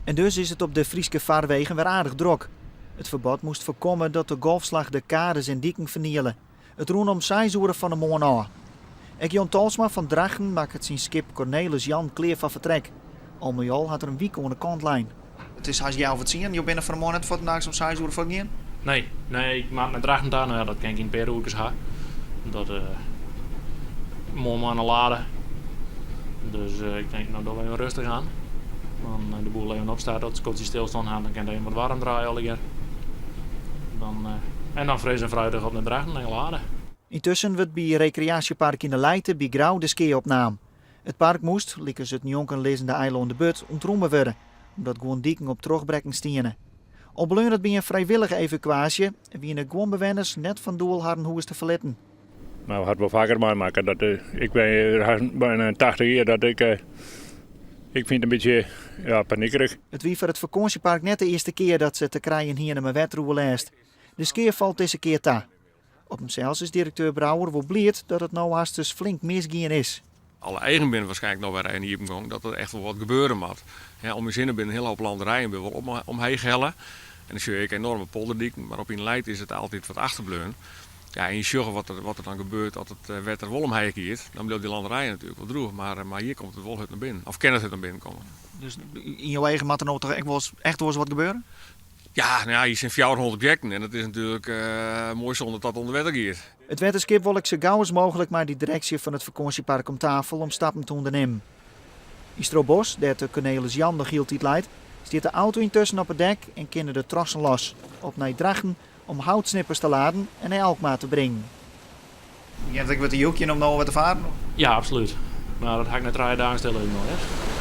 En dus is het op de Frieske vaarwegen weer aardig druk. Het verbod moest voorkomen dat de golfslag de kades en dieken vernielen. Het roen om 6 uur van de morgen af. Ik Jon Talsma van Drachten maakt het zijn skip Cornelis Jan kleer van vertrek. Al had er een week aan de kantlijn. Het is haast jou wat zien. Je bent er van de morgen voor vandaag om 6 uur voor gaan? Nee, ik maak met Drachten daar. Nou ja, dat kan ik in per uur gaan. Dat mooi maar laden. Dus ik denk nou dat we even rustig aan. Dan de boel even opstaat, dat ze stilstaan gaan, dan kan hij even wat warm draaien al keer. En dan fris en fruitig op de Drachten en laden. Intussen wordt bij recreatiepark in de Leijten bij Grauw de ski opnaam. Het park moest, lieken ze het jonken lezende eiland de But, ontroemen worden, omdat gewoon dieken op terugbrekken stienen. Al bleun het bij een vrijwillige evacuatie en wie in de gewoon bewoners net van doel hadden hoe is te verlitten. Maar we hadden wel vaker meemaken dat ik ben bijna 80 jaar dat ik vind het een beetje paniekerig. Het wie voor het vakantiepark net de eerste keer dat ze te krijgen hier naar mijn wetroe leest. De skier valt deze keer ta. Op hemzelfs is directeur Brouwer wel blijd dat het nou haast dus flink misgaan is. Alle eigen binnen waarschijnlijk nog weer in hier gang dat er echt wel wat gebeuren moet. Ja, om je zinnen binnen een hele hoop landerijen wel omheen gellen. En dan zie je een enorme polderdiek, maar op in Leid is het altijd wat achterbleun. Ja, en je zorgt wat er dan gebeurt als het water wel omheen keert, dan blijft die landerijen natuurlijk wel droog. Maar hier komt het wel naar binnen, of kan het naar binnen komen. Dus in jouw eigen moet er nou toch echt wel eens wat gebeuren? Ja, nou ja, hier zijn 400 objecten en het is natuurlijk mooi zonder dat onder water gaat. Het wetenschap wil ik zo gauw als mogelijk maar die directie van het vakantiepark om tafel om stappen te ondernemen. In Strobos, daar de Cornelis Jan nog hield die leidt, staat de auto intussen op het dek en kunnen de trossen los. Op naar Drachten om houtsnippers te laden en naar Alkmaar te brengen. Je hebt ik wat een joekje om nou wat te varen? Ja, absoluut. Maar dat ga ik net 3 dagen stil in nog.